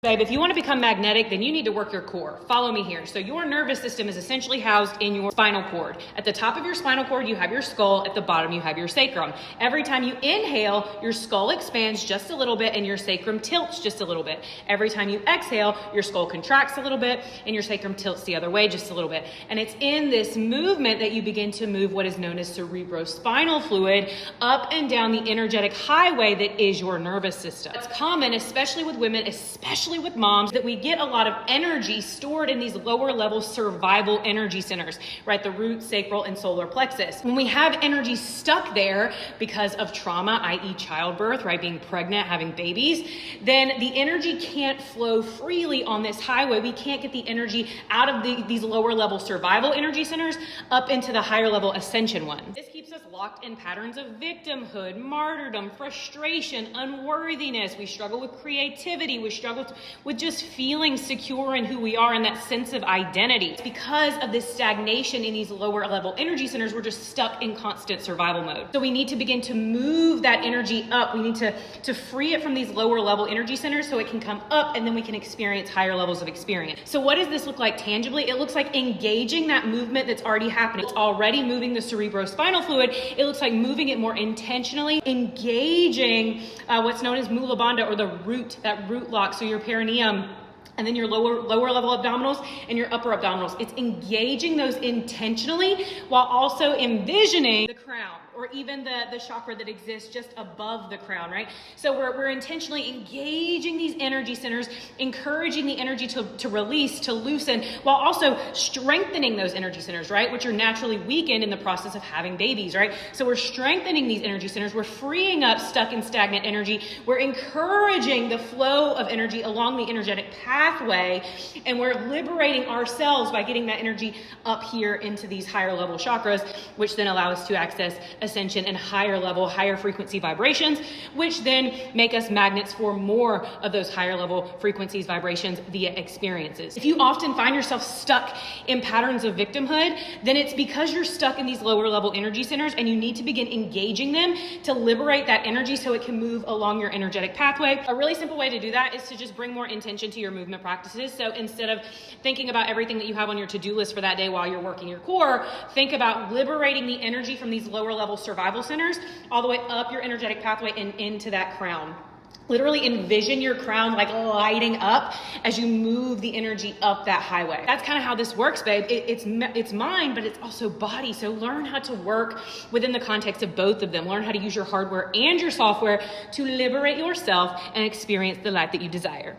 Babe, if you want to become magnetic, then you need to work your core. Follow me here. So your nervous system is essentially housed in your spinal cord. At the top of your spinal cord, you have your skull. At the bottom, you have your sacrum. Every time you inhale, your skull expands just a little bit and your sacrum tilts just a little bit. Every time you exhale, your skull contracts a little bit and your sacrum tilts the other way just a little bit. And it's in this movement that you begin to move what is known as cerebrospinal fluid up and down the energetic highway that is your nervous system. It's common, especially with women, especially with moms, that we get a lot of energy stored in these lower level survival energy centers, right? The root, sacral, and solar plexus. When we have energy stuck there because of trauma, i.e. childbirth, right? Being pregnant, having babies, then the energy can't flow freely on this highway. We can't get the energy out of these lower level survival energy centers up into the higher level ascension ones. This keeps us locked in patterns of victimhood, martyrdom, frustration, unworthiness. We struggle with creativity. We struggle with just feeling secure in who we are and that sense of identity. It's because of this stagnation in these lower level energy centers, we're just stuck in constant survival mode. So we need to begin to move that energy up. We need to free it from these lower level energy centers so it can come up and then we can experience higher levels of experience. So what does this look like tangibly? It looks like engaging that movement that's already happening. It's already moving the cerebrospinal fluid. It looks like moving it more intentionally, engaging what's known as mula bandha, or the root, that root lock. So your perineum, and then your lower level abdominals and your upper abdominals. It's engaging those intentionally while also envisioning the crown, or even the chakra that exists just above the crown, right? So we're intentionally engaging these energy centers, encouraging the energy to release, to loosen, while also strengthening those energy centers, right? Which are naturally weakened in the process of having babies, right? So we're strengthening these energy centers. We're freeing up stuck and stagnant energy. We're encouraging the flow of energy along the energetic pathway, and we're liberating ourselves by getting that energy up here into these higher level chakras, which then allow us to access ascension and higher level, higher frequency vibrations, which then make us magnets for more of those higher level frequencies, vibrations via experiences. If you often find yourself stuck in patterns of victimhood, then it's because you're stuck in these lower level energy centers and you need to begin engaging them to liberate that energy so it can move along your energetic pathway. A really simple way to do that is to just bring more intention to your movement practices. So instead of thinking about everything that you have on your to-do list for that day while you're working your core, think about liberating the energy from these lower level survival centers all the way up your energetic pathway and into that crown. Literally envision your crown like lighting up as you move the energy up that highway. That's kind of how this works, babe. It's mind, but it's also body. So learn how to work within the context of both of them. Learn how to use your hardware and your software to liberate yourself and experience the life that you desire.